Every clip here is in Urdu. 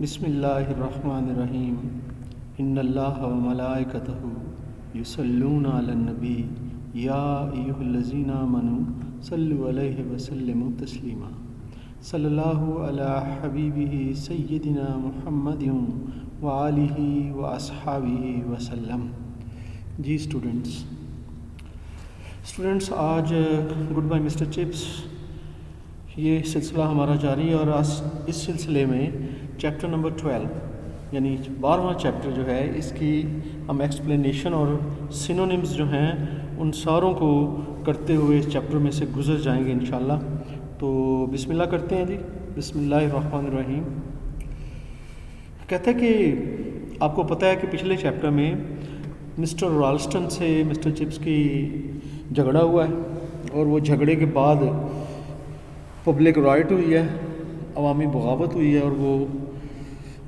بسم اللہ الرحمن الرحیم ان اللہ و ملائکتہ یصلون علی النبی یا ایھا الذین آمنوا صلوا علیہ وسلموا تسلیما صلی اللہ علی حبیبہ سیدنا محمد وآلہ واصحابہ وسلم۔ جی اسٹوڈنٹس آج گڈ بائی مسٹر چپس یہ سلسلہ ہمارا جاری ہے، اور اس سلسلے میں چیپٹر نمبر 12 یعنی 12واں چیپٹر جو ہے اس کی ہم ایکسپلینیشن اور سینونیمز جو ہیں ان ساروں کو کرتے ہوئے اس چیپٹر میں سے گزر جائیں گے انشاءاللہ۔ تو بسم اللہ کرتے ہیں جی۔ بسم اللہ الرحمن الرحیم۔ کہتے ہیں کہ آپ کو پتہ ہے کہ پچھلے چیپٹر میں مسٹر رالسٹن سے مسٹر چپس کی جھگڑا ہوا ہے، اور وہ جھگڑے کے بعد پبلک رائٹ ہوئی ہے، عوامی بغاوت ہوئی ہے، اور وہ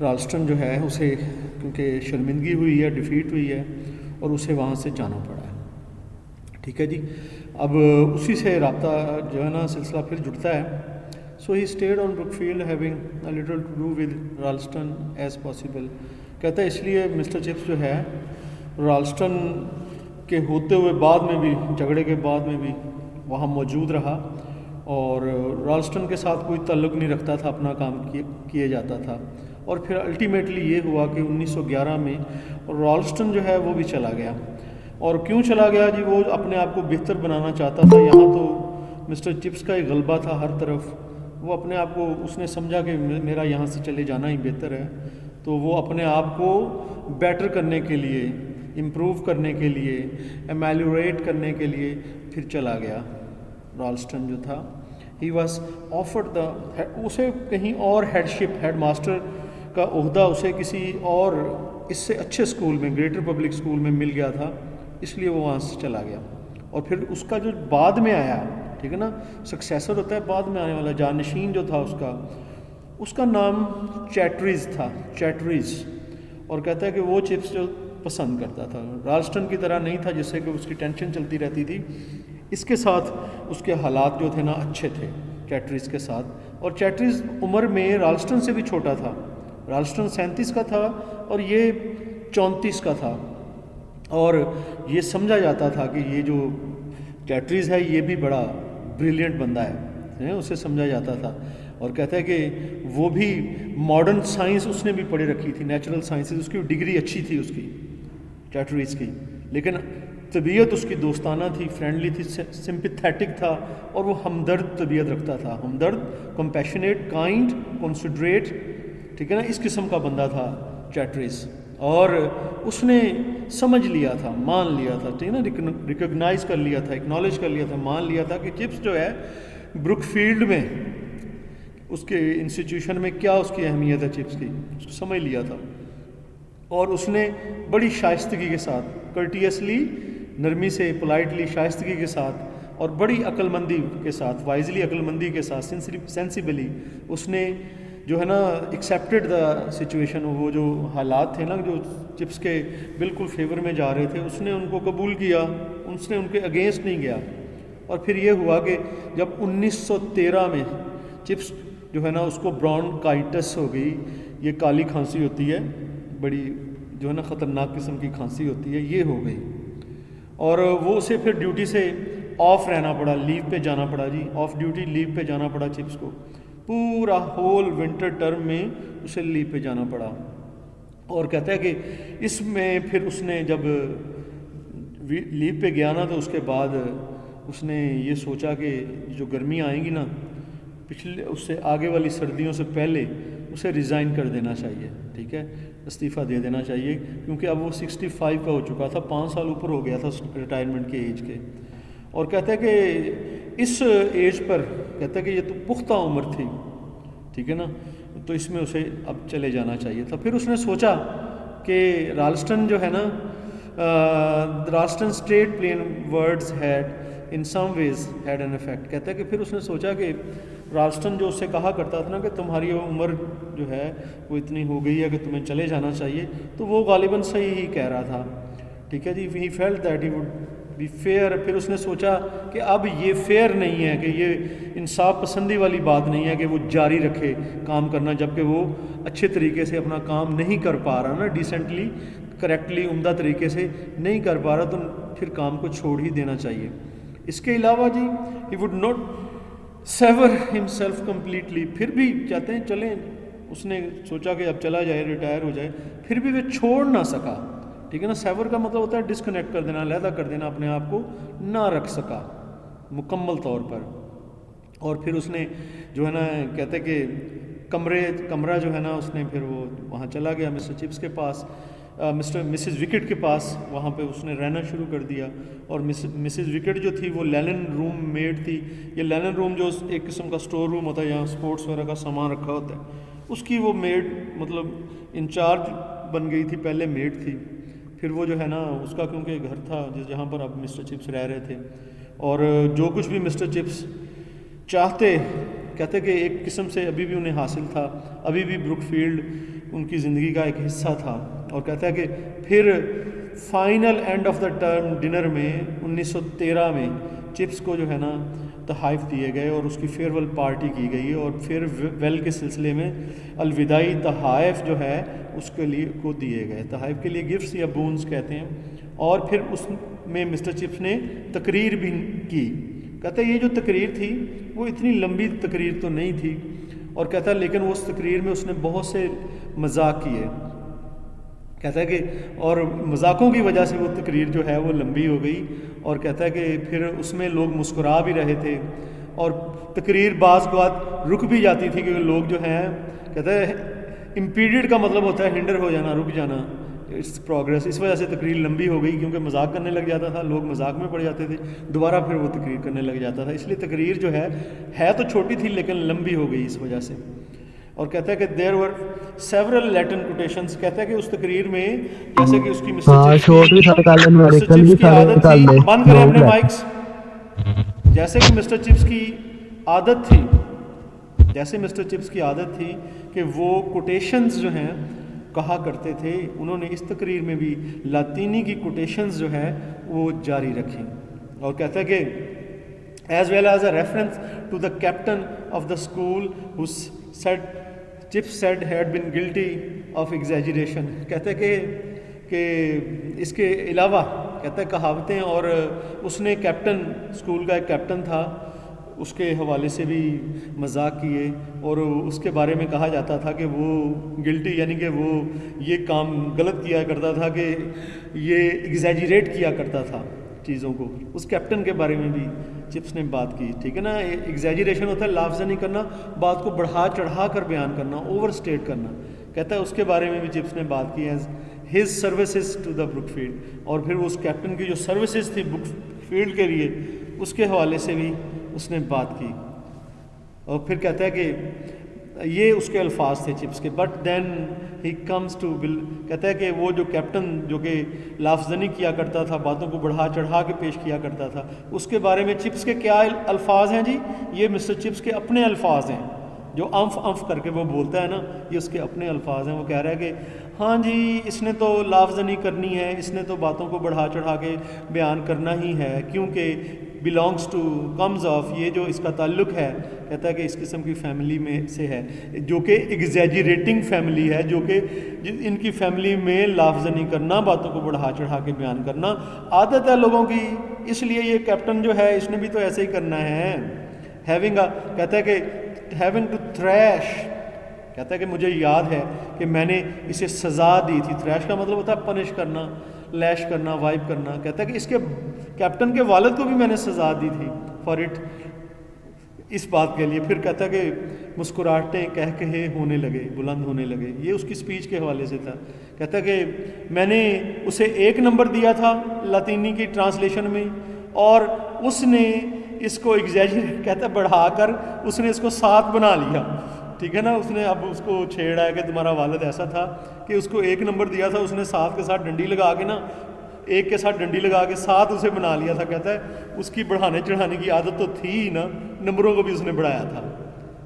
رالسٹن جو ہے اسے کیونکہ شرمندگی ہوئی ہے، ڈیفیٹ ہوئی ہے، اور اسے وہاں سے جانا پڑا ہے۔ ٹھیک ہے جی۔ اب اسی سے رابطہ جو ہے نا سلسلہ پھر جڑتا ہے۔ So he stayed on Brookfield having a little to do with Ralston as possible. کہتا ہے اس لیے مسٹر چپس جو ہے رالسٹن کے ہوتے ہوئے بعد میں بھی، جھگڑے کے بعد میں بھی وہاں موجود رہا، اور رالسٹن کے ساتھ کوئی تعلق نہیں رکھتا تھا، اپنا کام کیے جاتا تھا۔ اور پھر الٹیمیٹلی یہ ہوا کہ 1911 میں رالسٹن جو ہے وہ بھی چلا گیا۔ اور کیوں چلا گیا جی؟ وہ اپنے آپ کو بہتر بنانا چاہتا تھا۔ یہاں تو مسٹر چپس کا ایک غلبہ تھا ہر طرف، وہ اپنے آپ کو اس نے سمجھا کہ میرا یہاں سے چلے جانا ہی بہتر ہے، تو وہ اپنے آپ کو بیٹر کرنے کے لیے، امپروو کرنے کے لیے، ایمیلیوریٹ کرنے کے لیے پھر چلا گیا۔ رالسٹن جو تھا ہی واز آفرڈ اسے کہیں اور ہیڈ ماسٹر کا عہدہ اسے کسی اور اس سے اچھے اسکول میں، گریٹر پبلک اسکول میں مل گیا تھا، اس لیے وہ وہاں سے چلا گیا۔ اور پھر اس کا جو بعد میں آیا، ٹھیک ہے نا، سکسیسر ہوتا ہے بعد میں آنے والا، جانشین جو تھا اس کا نام چیٹریز تھا، چیٹریز۔ اور کہتا ہے کہ وہ چپس جو پسند کرتا تھا، رالسٹن کی طرح نہیں تھا جس سے کہ اس کی ٹینشن چلتی رہتی تھی، اس کے ساتھ اس کے حالات جو تھے نا اچھے تھے چیٹریز کے ساتھ۔ اور چیٹریز عمر میں رالسٹن سے بھی چھوٹا تھا، رالسٹن 37 کا تھا اور یہ 34 کا تھا، اور یہ سمجھا جاتا تھا کہ یہ جو چیٹریز ہے یہ بھی بڑا بریلینٹ بندہ ہے، اسے سمجھا جاتا تھا۔ اور کہتا ہے کہ وہ بھی ماڈرن سائنس اس نے بھی پڑھی رکھی تھی، نیچرل سائنسز، اس کی ڈگری اچھی تھی اس کی، چیٹریز کی، لیکن طبیعت اس کی دوستانہ تھی، فرینڈلی تھی، سمپیتھیٹک تھا، اور وہ ہمدرد طبیعت رکھتا تھا، ہمدرد، کمپیشنیٹ، کائنڈ، کنسیڈریٹ، ٹھیک ہے نا، اس قسم کا بندہ تھا چیٹریز۔ اور اس نے سمجھ لیا تھا، مان لیا تھا، ٹھیک ہے نا، ریکگنائز کر لیا تھا، اکنالج کر لیا تھا، مان لیا تھا کہ چپس جو ہے بروک فیلڈ میں اس کے انسٹیٹیوشن میں کیا اس کی اہمیت ہے، چپس کی، اس کو سمجھ لیا تھا۔ اور اس نے بڑی شائستگی کے ساتھ، کرٹیسلی، نرمی سے، پولائٹلی، شائستگی کے ساتھ، اور بڑی عقل مندی کے ساتھ، وائزلی عقل مندی کے ساتھ، سینسیبلی اس نے جو ہے نا ایکسیپٹڈ دا سچویشن، وہ جو حالات تھے نا جو چپس کے بالکل فیور میں جا رہے تھے، اس نے ان کو قبول کیا، اس نے ان کے اگینسٹ نہیں گیا۔ اور پھر یہ ہوا کہ جب 1913 میں چپس جو ہے نا اس کو برونکائٹس ہو گئی، یہ کالی کھانسی ہوتی ہے، بڑی جو ہے نا خطرناک قسم کی کھانسی ہوتی ہے، یہ ہو گئی، اور وہ اسے پھر ڈیوٹی سے آف رہنا پڑا، لیو پہ جانا پڑا جی، آف ڈیوٹی لیو پہ جانا پڑا چپس کو، پورا ہول ونٹر ٹرم میں اسے لیو پہ جانا پڑا۔ اور کہتا ہے کہ اس میں پھر اس نے جب لیو پہ گیا نا تو اس کے بعد اس نے یہ سوچا کہ جو گرمیاں آئیں گی نا، پچھلے اس سے آگے والی سردیوں سے پہلے اسے ریزائن کر دینا چاہیے، ٹھیک ہے، استعفیٰ دے دینا چاہیے، کیونکہ اب وہ 65 کا ہو چکا تھا، 5 سال اوپر ہو گیا تھا ریٹائرمنٹ کے ایج کے۔ اور کہتا ہے کہ اس ایج پر کہتا ہے کہ یہ تو پختہ عمر تھی، ٹھیک ہے نا، تو اس میں اسے اب چلے جانا چاہیے تھا۔ پھر اس نے سوچا کہ رالسٹن جو ہے نا، Ralston straight plain words had in some ways had an effect. کہتا ہے کہ پھر اس نے سوچا کہ رالسٹن جو اس سے کہا کرتا تھا نا کہ تمہاری عمر جو ہے وہ اتنی ہو گئی ہے کہ تمہیں چلے جانا چاہیے، تو وہ غالباً صحیح ہی کہہ رہا تھا، ٹھیک ہے جی۔ He felt that he would be fair. پھر اس نے سوچا کہ اب یہ فیئر نہیں ہے، کہ یہ انصاف پسندی والی بات نہیں ہے کہ وہ جاری رکھے کام کرنا جب کہ وہ اچھے طریقے سے اپنا کام نہیں کر پا رہا نا، ڈیسنٹلی کریکٹلی عمدہ طریقے سے نہیں کر پا رہا، تو پھر کام کو چھوڑ ہی دینا چاہیے. اس کے علاوہ جی he would not sever himself completely. پھر بھی چاہتے ہیں چلیں، اس نے سوچا کہ اب چلا جائے، ریٹائر ہو جائے، پھر بھی وہ چھوڑ نہ سکا. ٹھیک ہے نا، سیور کا مطلب ہوتا ہے ڈسکنیکٹ کر دینا، علیحدہ کر دینا، اپنے آپ کو نہ رکھ سکا مکمل طور پر. اور پھر اس نے جو ہے نا کہتے کہ کمرہ جو ہے نا، اس نے پھر وہ وہاں چلا گیا مسٹر چپس کے پاس، مسز وکٹ کے پاس. وہاں پہ اس نے رہنا شروع کر دیا. اور مسز وکٹ جو تھی وہ لینن روم میڈ تھی. یہ لینن روم جو ایک قسم کا سٹور روم ہوتا ہے، یہاں سپورٹس وغیرہ کا سامان رکھا ہوتا ہے، اس کی وہ میڈ مطلب انچارج بن گئی تھی، پہلے میڈ تھی. پھر وہ جو ہے نا اس کا کیونکہ گھر تھا جہاں پر اب مسٹر چپس رہ رہے تھے، اور جو کچھ بھی مسٹر چپس چاہتے، کہتے کہ ایک قسم سے ابھی بھی انہیں حاصل تھا، ابھی بھی بروک فیلڈ ان کی زندگی کا ایک حصہ تھا. اور کہتا ہے کہ پھر final and of the term dinner میں 1913 میں چپس کو جو ہے نا تحائف دیے گئے اور اس کی فیئر پارٹی کی گئی. اور پھر ویل کے سلسلے میں الوداعی تحائف جو ہے اس کے لیے کو دیے گئے. تحائف کے لیے گفٹس یا بونز کہتے ہیں. اور پھر اس میں مسٹر چپس نے تقریر بھی کی. کہتا ہے یہ جو تقریر تھی وہ اتنی لمبی تقریر تو نہیں تھی، اور کہتا ہے لیکن وہ اس تقریر میں اس نے بہت سے مذاق کیے. کہتا ہے کہ اور مذاقوں کی وجہ سے وہ تقریر جو ہے وہ لمبی ہو گئی. اور کہتا ہے کہ پھر اس میں لوگ مسکرا بھی رہے تھے، اور تقریر بعض اوقات رک بھی جاتی تھی، کہ لوگ جو ہیں کہتا ہے امپیڈڈ کا مطلب ہوتا ہے ہنڈر ہو جانا، رک جانا، اٹس پروگریس. اس وجہ سے تقریر لمبی ہو گئی، کیونکہ مذاق کرنے لگ جاتا تھا، لوگ مذاق میں پڑ جاتے تھے، دوبارہ پھر وہ تقریر کرنے لگ جاتا تھا. اس لیے تقریر جو ہے تو چھوٹی تھی لیکن لمبی ہو گئی اس وجہ سے. اور کہتا ہے کہ دیر ور سیورل لیٹن کوٹیشنز. کہتا ہے کہ اس تقریر میں جیسے کہ اس کی مسٹر چپس کی عادت تھی، بند کریں اپنے مائکس، جیسے کہ مسٹر چپس کی عادت تھی، جیسے مسٹر چپس کی عادت تھی کہ وہ کوٹیشنز جو ہیں کہا کرتے تھے، انہوں نے اس تقریر میں بھی لاطینی کی کوٹیشنز جو ہے وہ جاری رکھی. اور کہتا ہے کہ as well as a reference to the captain of the school who said Chips said had been guilty of exaggeration. کہتا ہے کہ اس کے علاوہ کہتا ہے کہاوتیں، اور اس نے کیپٹن، اسکول کا ایک کیپٹن تھا، اس کے حوالے سے بھی مذاق کیے، اور اس کے بارے میں کہا جاتا تھا کہ وہ گلٹی یعنی کہ وہ یہ کام غلط کیا کرتا تھا، کہ یہ ایگزیجریٹ کیا کرتا تھا چیزوں کو. اس کیپٹن کے بارے میں بھی چپس نے بات کی. ٹھیک ہے نا، ایگزیجریشن ہوتا ہے لافظ نہیں کرنا، بات کو بڑھا چڑھا کر بیان کرنا، اوور اسٹیٹ کرنا. کہتا ہے اس کے بارے میں بھی چپس نے بات کی as his services to the Brookfield. اور پھر اس کیپٹن کی جو سروسز تھی بروک فیلڈ کے لیے، اس کے حوالے سے بھی اس نے بات کی. اور پھر کہتا ہے کہ یہ اس کے الفاظ تھے چپس کے. But then he comes to کہتا ہے کہ وہ جو کیپٹن جو کہ لافظنی کیا کرتا تھا، باتوں کو بڑھا چڑھا کے پیش کیا کرتا تھا، اس کے بارے میں چپس کے کیا الفاظ ہیں جی؟ یہ مسٹر چپس کے اپنے الفاظ ہیں، جو انف کر کے وہ بولتا ہے نا، یہ اس کے اپنے الفاظ ہیں. وہ کہہ رہا ہے کہ ہاں جی اس نے تو لافظنی کرنی ہے، اس نے تو باتوں کو بڑھا چڑھا کے بیان کرنا ہی ہے، کیونکہ بلانگس ٹو کمز آف، یہ جو اس کا تعلق ہے، کہتا ہے کہ اس قسم کی فیملی میں سے ہے جو کہ ایگزیجریٹنگ فیملی ہے، جو کہ ان کی فیملی میں لافظنی کرنا، باتوں کو بڑھا چڑھا کے بیان کرنا عادت ہے لوگوں کی. اس لیے یہ کیپٹن جو ہے اس نے بھی تو ایسے ہی کرنا ہے. کہتا ہے کہ ہیونگ ٹو تھریش، کہتا ہے کہ مجھے یاد ہے کہ میں نے اسے سزا دی تھی. تھریش کا مطلب ہوتا ہے پنش کرنا، لیش کرنا، وائپ کرنا. کہتا ہے کہ اس کے کیپٹن کے والد کو بھی میں نے سزا دی تھی فار اٹ، اس بات کے لیے. پھر کہتا ہے کہ مسکراہٹیں کہہ کہے ہونے لگے، بلند ہونے لگے. یہ اس کی سپیچ کے حوالے سے تھا. کہتا ہے کہ میں نے اسے 1 نمبر دیا تھا لاطینی کی ٹرانسلیشن میں، اور اس نے اس کو ایگزیجریٹ کہتا ہے بڑھا کر اس نے اس کو 7 بنا لیا. ٹھیک ہے نا، اس نے اب اس کو چھیڑا ہے کہ تمہارا والد ایسا تھا کہ اس کو 1 نمبر دیا تھا، اس نے 7 کے ساتھ ڈنڈی لگا کے نا، 1 کے ساتھ ڈنڈی لگا کے 7 اسے بنا لیا تھا. کہتا ہے اس کی بڑھانے چڑھانے کی عادت تو تھی ہی نا، نمبروں کو بھی اس نے بڑھایا تھا.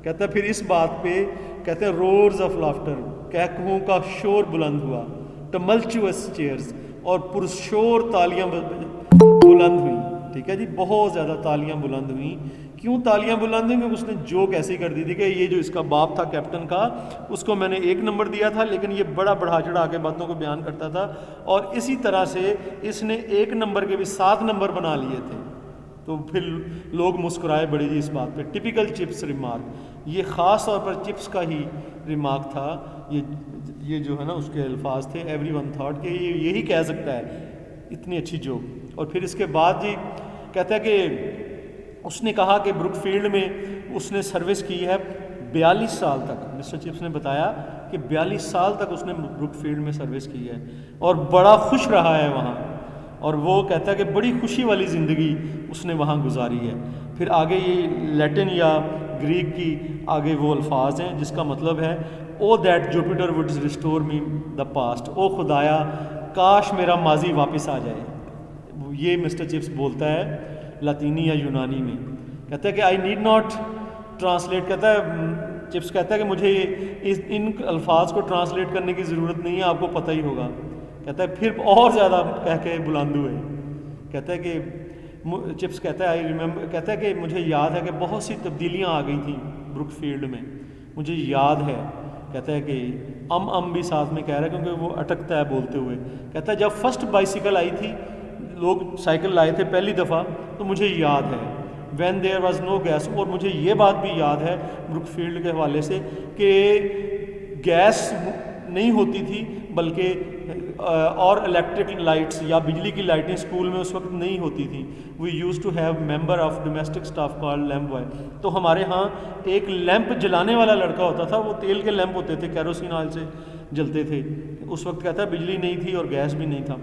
کہتا ہے پھر اس بات پہ کہتے ہیں رورز آف لافٹر، کہکہوں کا شور بلند ہوا، ٹملچوس چیئرز، اور پرشور تالیاں بلند ہوئی. ٹھیک ہے جی, بہت زیادہ تالیاں بلند ہوئیں. کیوں تالیاں بلند ہوئیں؟ کیونکہ اس نے جوک ایسی کر دی تھی کہ یہ جو اس کا باپ تھا کیپٹن کا, اس کو میں نے 1 نمبر دیا تھا, لیکن یہ بڑا بڑھا چڑھا کے باتوں کو بیان کرتا تھا, اور اسی طرح سے اس نے 1 نمبر کے بھی 7 نمبر بنا لیے تھے. تو پھر لوگ مسکرائے بڑے جی اس بات پہ. ٹپیکل چپس ریمارک, یہ خاص طور پر چپس کا ہی ریمارک تھا. یہ جو ہے نا اس کے الفاظ تھے. ایوری ون تھاٹ کہ یہ یہی کہہ سکتا ہے, اتنی اچھی جوک. اور پھر اس کے بعد جی کہتا ہے کہ اس نے کہا کہ بروک فیلڈ میں اس نے سروس کی ہے 42 سال تک. مسٹر چپس نے بتایا کہ 42 سال تک اس نے بروک فیلڈ میں سروس کی ہے اور بڑا خوش رہا ہے وہاں. اور وہ کہتا ہے کہ بڑی خوشی والی زندگی اس نے وہاں گزاری ہے. پھر آگے یہ لیٹن یا گریک کی آگے وہ الفاظ ہیں جس کا مطلب ہے oh that Jupiter would restore me the past. او خدایا کاش میرا ماضی واپس آ جائے. یہ مسٹر چپس بولتا ہے لاطینی یا یونانی میں. کہتا ہے کہ آئی نیڈ ناٹ ٹرانسلیٹ. کہتا ہے چپس کہتا ہے کہ مجھے ان الفاظ کو ٹرانسلیٹ کرنے کی ضرورت نہیں ہے, آپ کو پتہ ہی ہوگا. کہتا ہے پھر اور زیادہ کہہ کے بلند ہوئے. کہتا ہے کہ چپس کہتا ہے آئی ریممبر, کہتا ہے کہ مجھے یاد ہے کہ بہت سی تبدیلیاں آ گئی تھیں بروک فیلڈ میں, مجھے یاد ہے. کہتا ہے کہ بھی ساتھ میں کہہ رہا ہے کیونکہ وہ اٹکتا ہے بولتے ہوئے. کہتا ہے جب فرسٹ بائسیکل آئی تھی, لوگ سائیکل لائے تھے پہلی دفعہ, تو مجھے یاد ہے when there was no gas. اور مجھے یہ بات بھی یاد ہے بروک فیلڈ کے حوالے سے کہ گیس نہیں ہوتی تھی بلکہ اور الیکٹرک لائٹس یا بجلی کی لائٹیں اسکول میں اس وقت نہیں ہوتی تھیں. We use to have member of domestic staff call lamp boy. تو ہمارے ہاں ایک لیمپ جلانے والا لڑکا ہوتا تھا, وہ تیل کے لیمپ ہوتے تھے, کیروسین آئل سے جلتے تھے. اس وقت کہتا ہے بجلی نہیں تھی اور گیس بھی نہیں تھا.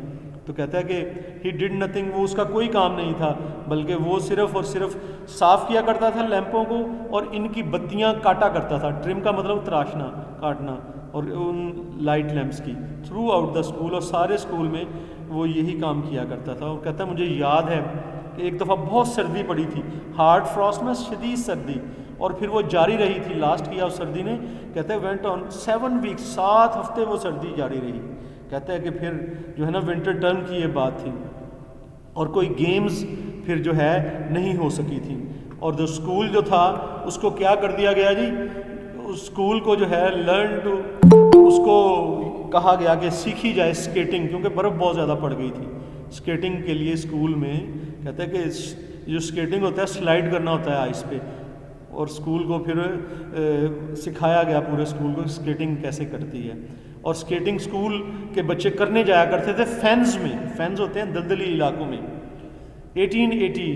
تو کہتا ہے کہ ہی ڈڈ نتھنگ, وہ اس کا کوئی کام نہیں تھا بلکہ وہ صرف اور صرف صاف کیا کرتا تھا لیمپوں کو اور ان کی بتیاں کاٹا کرتا تھا. ٹرم کا مطلب تراشنا, کاٹنا, اور ان لائٹ لیمپس کی تھرو آؤٹ دا اسکول, اور سارے اسکول میں وہ یہی کام کیا کرتا تھا. اور کہتا ہے مجھے یاد ہے کہ ایک دفعہ بہت سردی پڑی تھی, ہارڈ فراسٹ میں شدید سردی, اور پھر وہ جاری رہی تھی. لاسٹ کیا اس سردی نے, کہتے ہیں وینٹ آن 7 ویکس, 7 ہفتے وہ سردی جاری رہی. کہتا ہے کہ پھر جو ہے نا ونٹر ٹرم کی یہ بات تھی اور کوئی گیمز پھر جو ہے نہیں ہو سکی تھی. اور جو اسکول جو تھا اس کو کیا کر دیا گیا جی, اس اسکول کو جو ہے لرن ٹو, اس کو کہا گیا کہ سیکھی جائے اسکیٹنگ, کیونکہ برف بہت زیادہ پڑ گئی تھی. اسکیٹنگ کے لیے اسکول میں کہتا ہے کہ جو اسکیٹنگ ہوتا ہے سلائڈ کرنا ہوتا ہے آئس پہ, اور اسکول کو پھر سکھایا گیا پورے اسکول کو اسکیٹنگ کیسے کرتی ہے. اور اسکیٹنگ اسکول کے بچے کرنے جایا کرتے تھے فینز میں, فینز ہوتے ہیں دلدلی علاقوں میں. 1880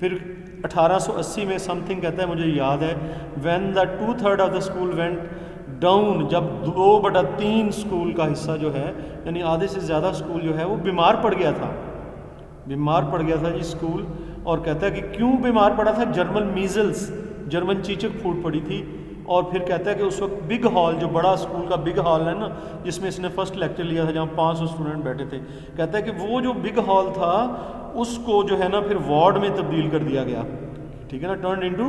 پھر 1880 میں سم تھنگ کہتا ہے مجھے یاد ہے, when the 2/3 of the school went down, جب 2/3 اسکول کا حصہ جو ہے یعنی آدھے سے زیادہ اسکول جو ہے وہ بیمار پڑ گیا تھا. بیمار پڑ گیا تھا جی اسکول. اور کہتا ہے کہ کیوں بیمار پڑا تھا, جرمن میزلز, جرمن چیچک پھوٹ پڑی تھی. اور پھر کہتا ہے کہ اس وقت بگ ہال, جو بڑا اسکول کا بگ ہال ہے نا جس میں اس نے فرسٹ لیکچر لیا تھا جہاں 500 اسٹوڈنٹ بیٹھے تھے, کہتا ہے کہ وہ جو بگ ہال تھا اس کو جو ہے نا پھر وارڈ میں تبدیل کر دیا گیا. ٹھیک ہے نا, ٹرن انٹو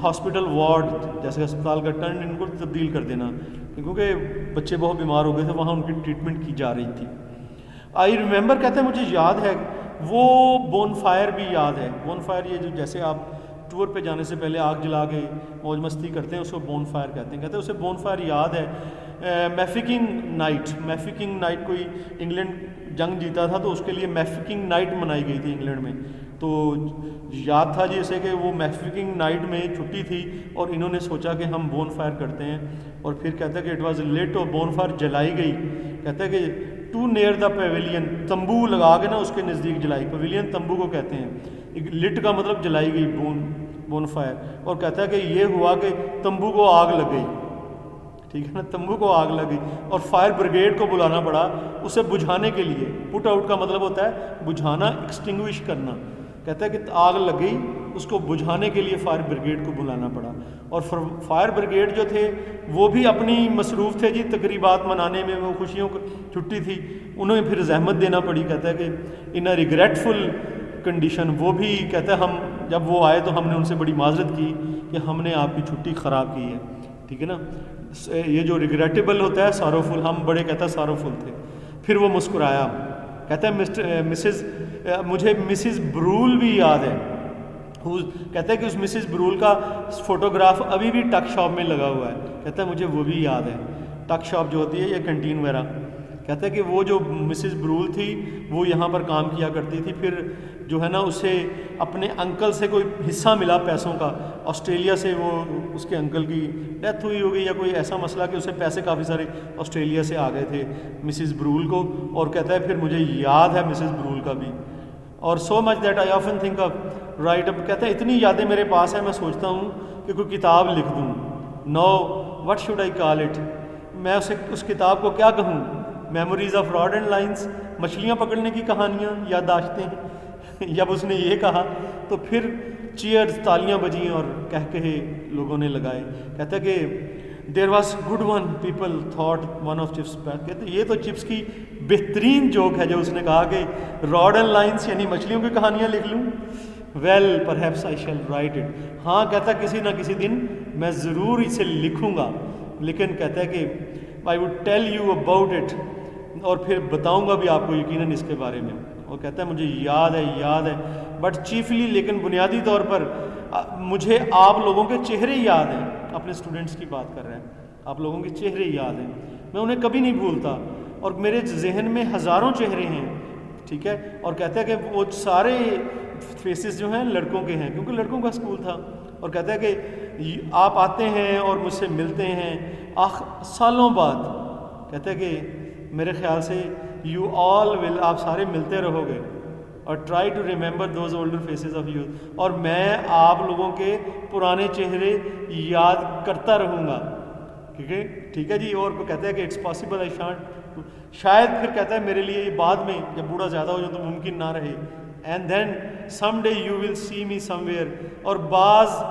ہاسپٹل وارڈ, جیسے اسپتال کا ٹرن ان کو تبدیل کر دینا, کیونکہ بچے بہت بیمار ہو گئے تھے, وہاں ان کی ٹریٹمنٹ کی جا رہی تھی. آئی ریممبر کہتے ہیں مجھے یاد ہے, وہ بون فائر بھی یاد ہے. بون فائر یہ جو جیسے آپ ٹور پہ جانے سے پہلے آگ جلا کے موج مستی کرتے ہیں اس کو بون فائر کہتے ہیں. کہتے ہیں اسے بون فائر یاد ہے. میفکنگ نائٹ کوئی انگلینڈ جنگ جیتا تھا تو اس کے لیے میفکنگ نائٹ منائی گئی تھی انگلینڈ میں. تو یاد تھا جی اسے کہ وہ میفکنگ نائٹ میں چھٹی تھی اور انہوں نے سوچا کہ ہم بون فائر کرتے ہیں. اور پھر کہتا ہے کہ اٹ واز لیٹ, اور بون فائر جلائی گئی. کہتا ہے کہ ٹو نیئر دا پیویلین, تمبو لگا کے نا اس کے نزدیک جلائی. پیویلین تمبو کو کہتے ہیں. لٹ کا مطلب جلائی گئی, بون فائر. اور کہتا ہے کہ یہ ہوا کہ تمبو کو آگ لگ گئی. ٹھیک ہے نا, تمبو کو آگ لگ گئی اور فائر بریگیڈ کو بلانا پڑا اسے بجھانے کے لیے. پٹ آؤٹ کا مطلب ہوتا ہے بجھانا, ایکسٹنگوش کرنا. کہتا ہے کہ آگ لگ گئی, اس کو بجھانے کے لیے فائر بریگیڈ کو بلانا پڑا. اور فائر بریگیڈ جو تھے وہ بھی اپنی مصروف تھے جی تقریبات منانے میں, وہ خوشیوں کی چھٹی تھی, انہیں پھر زحمت دینا پڑی. کہتا ہے کہ ان اے ریگریٹفل کنڈیشن, وہ بھی کہتا ہے ہم جب وہ آئے تو ہم نے ان سے بڑی معذرت کی کہ ہم نے آپ کی چھٹی خراب کی ہے. ٹھیک ہے نا, یہ جو ریگریٹیبل ہوتا ہے ساروفل, ہم بڑے کہتا ہے ساروفل تھے. پھر وہ مسکرایا. کہتا ہے مسز مجھے مسز برول بھی یاد ہے. کہتا ہے کہ اس مسز برول کا فوٹوگراف ابھی بھی ٹک شاپ میں لگا ہوا ہے. کہتا ہے مجھے وہ بھی یاد ہے. ٹک شاپ جو ہوتی ہے یا کنٹین وغیرہ, کہتا ہے کہ وہ جو مسز برول تھی وہ یہاں پر کام کیا کرتی تھی. پھر جو ہے نا اسے اپنے انکل سے کوئی حصہ ملا پیسوں کا, آسٹریلیا سے وہ اس کے انکل کی ڈیتھ ہوئی ہوگی یا کوئی ایسا مسئلہ کہ اسے پیسے کافی سارے آسٹریلیا سے آ گئے تھے مسز برول کو. اور کہتا ہے پھر مجھے یاد ہے مسز برول کا بھی. اور so much that I often think of right up. کہتا ہے اتنی یادیں میرے پاس ہیں, میں سوچتا ہوں کہ کوئی کتاب لکھ دوں. No what should I call it, میں اس کتاب کو کیا کہوں؟ Memories of rod and lines, مچھلیاں پکڑنے کی کہانیاں, یادداشتیں. جب اس نے یہ کہا تو پھر چیئرز, تالیاں بجیں اور کہہ کہے لوگوں نے لگائے. کہتا ہے کہ there was good one people thought one of chips. کہتے یہ تو چپس کی بہترین جوک ہے جو اس نے کہا کہ راڈ اینڈ لائنس یعنی مچھلیوں کی کہانیاں لکھ لوں. Well perhaps I shall write it. ہاں کہتا ہے کسی نہ کسی دن میں ضرور اسے لکھوں گا, لیکن کہتا ہے کہ I would tell you about it, اور پھر بتاؤں گا بھی آپ کو یقیناً اس کے بارے میں. اور کہتا ہے مجھے یاد ہے بٹ چیفلی, لیکن بنیادی طور پر مجھے آپ لوگوں کے چہرے یاد ہیں. اپنے اسٹوڈنٹس کی بات کر رہے ہیں, آپ لوگوں کے چہرے یاد ہیں, میں انہیں کبھی نہیں بھولتا, اور میرے ذہن میں ہزاروں چہرے ہیں. ٹھیک ہے. اور کہتا ہے کہ وہ سارے فیسز جو ہیں لڑکوں کے ہیں, کیونکہ لڑکوں کا اسکول تھا. اور کہتا ہے کہ آپ آتے ہیں اور مجھ سے ملتے ہیں سالوں بعد. کہتا ہے کہ میرے خیال سے یو آل ول, آپ سارے ملتے رہو گے, اور try to remember those older faces of youth, اور میں آپ لوگوں کے پرانے چہرے یاد کرتا رہوں گا. ٹھیک ہے جی. اور وہ کہتا ہے کہ اٹس پاسبل آئی شانٹ, شاید پھر کہتا ہے میرے لیے یہ بعد میں جب بوڑھا زیادہ ہو جائے تو ممکن نہ رہے. And then some day you will see me somewhere, اور بعض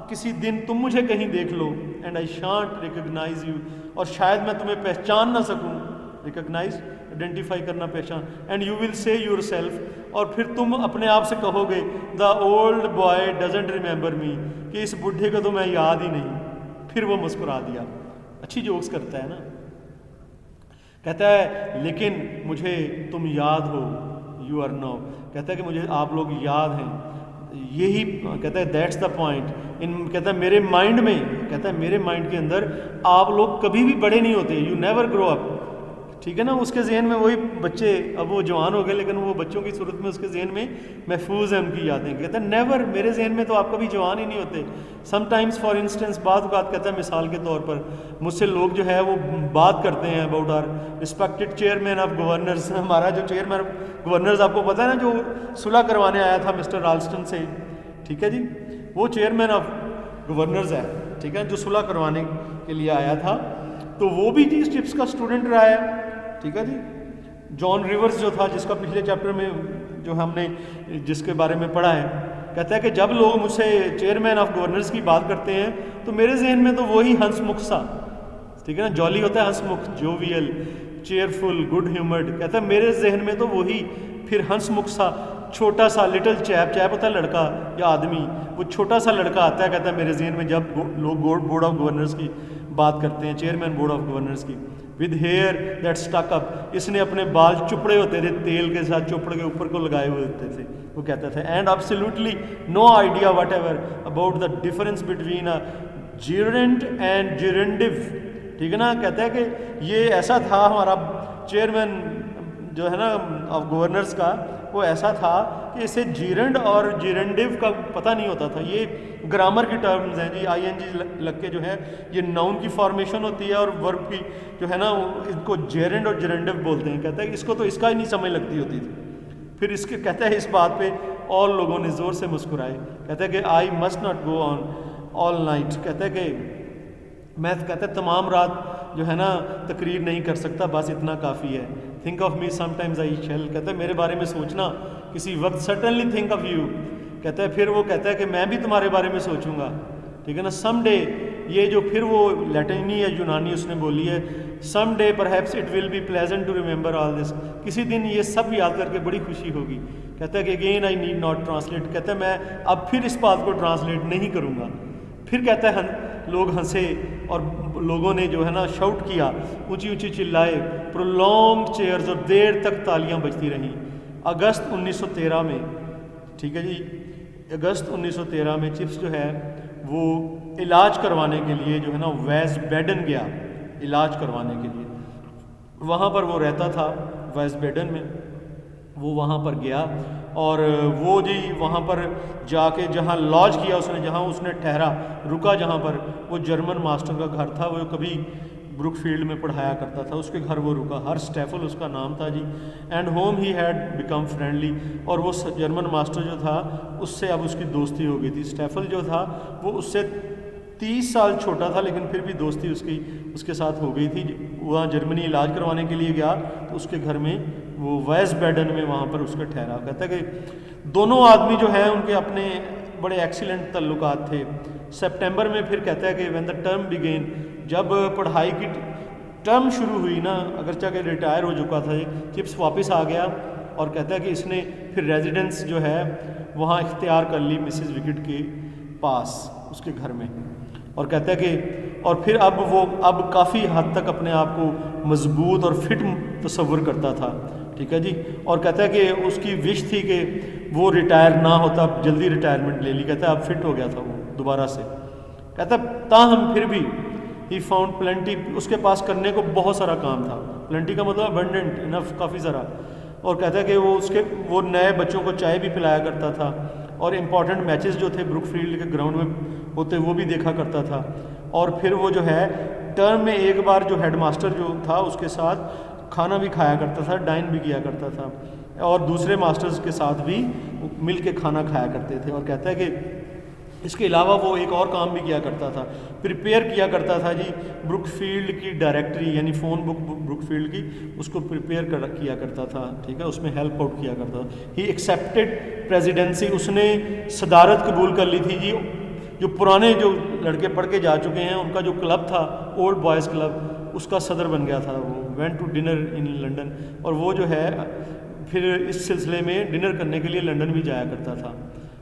کسی دن تم مجھے کہیں دیکھ لو. And I shan't recognize you, اور شاید میں تمہیں پہچان نہ سکوں. ریکگنائز, آئیڈینٹیفائی کرنا, پہچان. اینڈ یو ول سے یور سیلف, اور پھر تم اپنے آپ سے کہو گے the old boy doesn't remember me, کہ اس بڈھے کو تو میں یاد ہی نہیں. پھر وہ مسکرا دیا. اچھی جوکس کرتا ہے نا. کہتا ہے لیکن مجھے تم یاد ہو, یو آر نو. کہتا ہے کہ مجھے آپ لوگ یاد ہیں, یہی کہتا ہے دیٹس دا پوائنٹ. کہتا ہے میرے مائنڈ میں, کہتا ہے میرے مائنڈ کے اندر آپ لوگ کبھی بھی بڑے نہیں ہوتے. یو نیور گرو اپ. ٹھیک ہے نا. اس کے ذہن میں وہی بچے, اب وہ جوان ہو گئے لیکن وہ بچوں کی صورت میں اس کے ذہن میں محفوظ ہیں ان کی یادیں. کہتا ہے نیور, میرے ذہن میں تو آپ کبھی جوان ہی نہیں ہوتے. سم ٹائمز فار انسٹنس, بعض اوقات کہتا ہے مثال کے طور پر مجھ سے لوگ جو ہے وہ بات کرتے ہیں about our respected chairman of governors. ہمارا جو چیئرمین آف گورنرز آپ کو پتہ ہے نا, جو صلح کروانے آیا تھا مسٹر رالسٹن سے. ٹھیک ہے جی. وہ چیئرمین آف گورنرز ہے. ٹھیک ہے, جو صلح کروانے کے لیے آیا تھا, تو وہ بھی جی چپس کا اسٹوڈنٹ رہا ہے. ٹھیک ہے جی. جان ریورز جو تھا, جس کا پچھلے چیپٹر میں جو ہم نے جس کے بارے میں پڑھا ہے, کہتا ہے کہ جب لوگ مجھ سے چیئرمین آف گورنرز کی بات کرتے ہیں تو میرے ذہن میں تو وہی ہنس مکھ سا. ٹھیک ہے نا, جولی ہوتا ہے ہنس مکھ, جوویل, چیئرفل, گڈ ہیومرڈ. کہتا ہے میرے ذہن میں تو وہی پھر ہنس مکھ سا چھوٹا سا لٹل چیپ, چیپ ہوتا ہے لڑکا یا آدمی, وہ چھوٹا سا لڑکا آتا ہے. کہتا ہے میرے ذہن میں جب لوگ بورڈ آف گورنرز کی بات کرتے ہیں, چیئرمین بورڈ آف گورنرز کی, ود ہیئر دیٹ اسٹک اپ, اس نے اپنے بال چپڑے ہوتے تھے, تیل کے ساتھ چپڑ کے اوپر کو لگائے ہوئے ہوتے تھے. وہ کہتا تھا and absolutely no idea whatever about the difference between a gerund and gerundive. ٹھیک ہے نا. کہتا ہے کہ یہ ایسا تھا, ہمارا چیئرمین جو ہے نا آف گورنرز کا, وہ ایسا تھا کہ اسے جیرنڈ اور جیرنڈو کا پتہ نہیں ہوتا تھا. یہ گرامر کی ٹرمز ہیں جی, آئی این جی لگ کے جو ہے یہ ناؤن کی فارمیشن ہوتی ہے, اور ورب کی جو ہے نا ان کو جیرنڈ اور جیرنڈو بولتے ہیں. کہتا ہے اس کو تو اس کا ہی نہیں سمجھ لگتی ہوتی تھی. پھر اس کے کہتا ہے اس بات پہ اور لوگوں نے زور سے مسکرائے. کہتا ہے کہ I must not go on all night. کہتا ہے کہ میں کہتا ہے تمام رات جو ہے نا تقریر نہیں کر سکتا, بس اتنا کافی ہے. Think of me some times I shall. کہتا ہے میرے بارے میں سوچنا کسی وقت, سرٹنلی تھنک آف یو. کہتا ہے پھر وہ کہتا ہے کہ میں بھی تمہارے بارے میں سوچوں گا. ٹھیک ہے نا. سم ڈے, یہ جو پھر وہ لیٹینی یا یونانی اس نے بولی ہے, some day perhaps it will be pleasant to remember all this. کسی دن یہ سب یاد کر کے بڑی خوشی ہوگی. کہتا ہے کہ again I need not translate. کہتا ہے میں اب پھر اس بات کو ٹرانسلیٹ نہیں کروں گا. پھر کہتا ہے لوگ ہنسے اور لوگوں نے جو ہے نا شاؤٹ کیا, اونچی اونچی چلائے, پرولونگ چیئرز, اور دیر تک تالیاں بجتی رہیں. اگست 1913 میں، ٹھیک ہے جی، اگست 1913 میں چپس جو ہے وہ علاج کروانے کے لیے جو ہے نا ویز بیڈن گیا علاج کروانے کے لیے. وہاں پر وہ رہتا تھا ویز بیڈن میں، وہ وہاں پر گیا اور وہ جی وہاں پر جا کے جہاں لاج کیا اس نے، جہاں اس نے ٹھہرا رکا، جہاں پر وہ جرمن ماسٹر کا گھر تھا، وہ کبھی بروک فیلڈ میں پڑھایا کرتا تھا، اس کے گھر وہ رکا. ہر اسٹیفل اس کا نام تھا جی. And home he had become friendly, اور وہ جرمن ماسٹر جو تھا اس سے اب اس کی دوستی ہو گئی تھی. اسٹیفل جو تھا وہ اس سے 30 سال چھوٹا تھا، لیکن پھر بھی دوستی اس کے ساتھ ہو گئی تھی. وہاں جرمنی علاج کروانے کے لیے گیا تو اس کے گھر میں وہ ویز بیڈن میں وہاں پر اس کا ٹھہرا. کہتا ہے کہ دونوں آدمی جو ہیں ان کے اپنے بڑے ایکسیلنٹ تعلقات تھے. سپٹمبر میں پھر کہتا ہے کہ وین دا ٹرم بگین، جب پڑھائی کی ٹرم شروع ہوئی نا، اگرچہ کہ ریٹائر ہو چکا تھا، چپس واپس آ گیا اور کہتا ہے کہ اس نے پھر ریزیڈنس جو ہے وہاں اختیار کر لی مسز وکٹ کے پاس اس کے گھر میں. اور کہتا ہے کہ اور پھر اب کافی حد تک اپنے آپ کو مضبوط اور فٹ تصور کرتا تھا، ٹھیک ہے جی. اور کہتا ہے کہ اس کی وش تھی کہ وہ ریٹائر نہ ہوتا، جلدی ریٹائرمنٹ لے لی. کہتا ہے اب فٹ ہو گیا تھا وہ دوبارہ سے. کہتا ہے تاہم پھر بھی ہی فاؤنڈ پلنٹی، اس کے پاس کرنے کو بہت سارا کام تھا. پلنٹی کا مطلب ابنڈنٹ، انف، کافی سارا. اور کہتا ہے کہ وہ نئے بچوں کو چائے بھی پلایا کرتا تھا، اور امپورٹنٹ میچز جو تھے بروک فیلڈ کے گراؤنڈ میں ہوتے وہ بھی دیکھا کرتا تھا. اور پھر وہ جو ہے ٹرم میں ایک بار جو ہیڈ ماسٹر جو تھا اس کے ساتھ کھانا بھی کھایا کرتا تھا، ڈائن بھی کیا کرتا تھا، اور دوسرے ماسٹرز کے ساتھ بھی مل کے کھانا کھایا کرتے تھے. اور کہتا ہے کہ اس کے علاوہ وہ ایک اور کام بھی کیا کرتا تھا، پریپیئر کیا کرتا تھا جی بروک فیلڈ کی ڈائریکٹری، یعنی فون بک بروک فیلڈ کی، اس کو پریپیئر کیا کرتا تھا، ٹھیک ہے، اس میں ہیلپ آؤٹ کیا کرتا تھا. ہی ایکسیپٹڈ پریزیڈنسی، اس نے صدارت قبول کر لی تھی جی. جو پرانے جو لڑکے پڑھ کے جا چکے ہیں ان کا جو کلب تھا اولڈ بوائز کلب، اس کا صدر بن گیا تھا. وہ went to dinner in London, اور وہ جو ہے پھر اس سلسلے میں ڈنر کرنے کے لیے لنڈن بھی جایا کرتا تھا.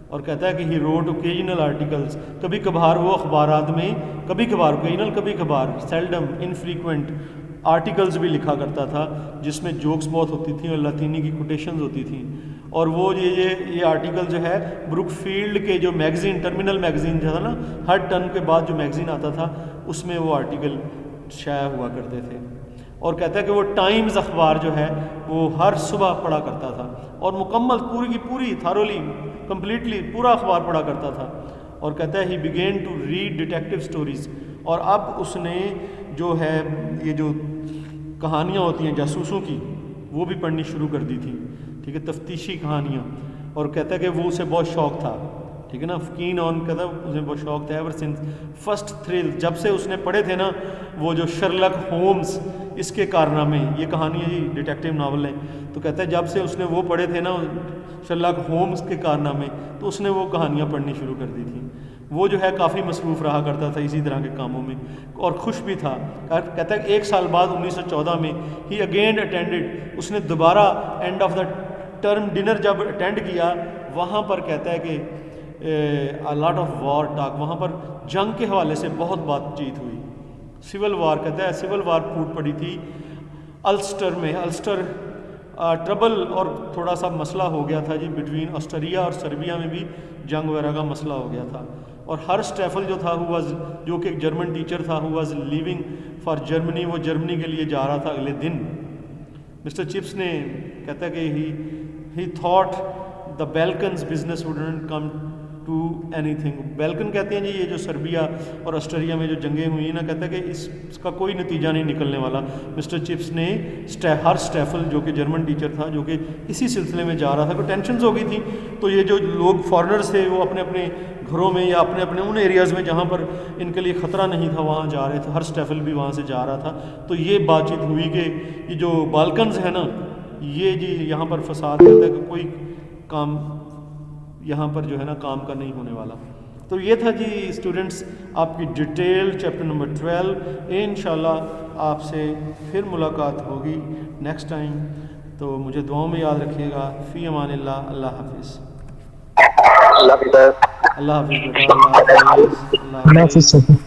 اور کہتا ہے کہ ہی روٹ اوکیجنل آرٹیکلس، کبھی کبھار وہ اخبارات میں، کبھی کبھار اوکیجنل، کبھی کبھار سیلڈم، انفریکوینٹ آرٹیکلز بھی لکھا کرتا تھا جس میں جوکس بہت ہوتی تھیں اور لاطینی کی کوٹیشنز ہوتی تھیں. اور وہ یہ آرٹیکل جو ہے بروک فیلڈ کے جو میگزین، ٹرمینل میگزین جو تھا نا، ہر ٹرم کے بعد جو میگزین آتا تھا اس میں وہ آرٹیکل شائع ہوا کرتے تھے. اور کہتا ہے کہ وہ ٹائمز اخبار جو ہے وہ ہر صبح پڑھا کرتا تھا، اور مکمل پوری کی پوری تھارولی کمپلیٹلی پورا اخبار پڑھا کرتا تھا. اور کہتا ہے he began to read detective stories, اور اب اس نے جو ہے یہ جو کہانیاں ہوتی ہیں جاسوسوں کی وہ بھی پڑھنی شروع کر دی تھی، ٹھیک ہے، تفتیشی کہانیاں. اور کہتا ہے کہ وہ اسے بہت شوق تھا، ٹھیک ہے نا، کین آن، کہتا ہے اسے بہت شوق تھا. ایور سنس فرسٹ تھرل، جب سے اس نے پڑھے تھے نا وہ جو شرلک ہومز، اس کے کارنامے، یہ کہانیاں جی ڈیٹیکٹیو ناول ہیں. تو کہتا ہے جب سے اس نے وہ پڑھے تھے نا شرلک ہومز کے کارنامے، تو اس نے وہ کہانیاں پڑھنی شروع کر دی تھیں. وہ جو ہے کافی مصروف رہا کرتا تھا اسی طرح کے کاموں میں، اور خوش بھی تھا. کہتا ہے کہ ایک سال بعد 1914 میں ہی اگین اٹینڈڈ، اس نے دوبارہ and of the term dinner جب اٹینڈ کیا، وہاں پر کہتا ہے کہ لاٹ آف وار ٹاک، وہاں پر جنگ کے حوالے سے بہت بات چیت ہوئی. سول وار، کہتا ہے سول وار پھوٹ پڑی تھی السٹر میں. السٹر ٹربل اور تھوڑا سا مسئلہ ہو گیا تھا جی بٹوین آسٹریا اور سربیا میں بھی جنگ وغیرہ کا مسئلہ ہو گیا تھا. اور ہر اسٹیفل جو تھا جو کہ ایک جرمن ٹیچر تھا، he was living for Germany, وہ جرمنی کے لیے جا رہا تھا اگلے دن. مسٹر چپس نے کہتا ہے کہ he thought the Belkin's business wouldn't come to anything. Belkin کہتے ہیں جی یہ جو سربیا اور آسٹریا میں جو جنگیں ہوئی ہیں نا، کہتا ہے کہ اس کا کوئی نتیجہ نہیں نکلنے والا. مسٹر چپس نے ہر اسٹیفل جو کہ جرمن ٹیچر تھا، جو کہ اسی سلسلے میں جا رہا تھا، کوئی ٹینشنز ہو گئی تھی، تو یہ جو لوگ فارنرز تھے وہ اپنے اپنے گھروں میں یا اپنے اپنے ان ایریاز میں جہاں پر ان کے لیے خطرہ نہیں تھا وہاں جا رہے تھے. ہر اسٹیفل بھی وہاں سے جا رہا تھا. تو یہ بات چیت ہوئی کہ یہ جو بالکنز ہے نا، یہ جی یہاں پر فساد کرتا ہے کہ کوئی کام یہاں پر جو ہے نا کام کا نہیں ہونے والا. تو یہ تھا جی اسٹوڈنٹس آپ کی ڈیٹیل چیپٹر نمبر 12. انشاءاللہ آپ سے پھر ملاقات ہوگی نیکسٹ ٹائم. تو مجھے دعاؤں میں یاد رکھیے گا. فی امان اللہ. اللہ حافظ. اللہ حافظ. اللہ حافظ بیٹا. اللہ حافظ. اللہ حافظ.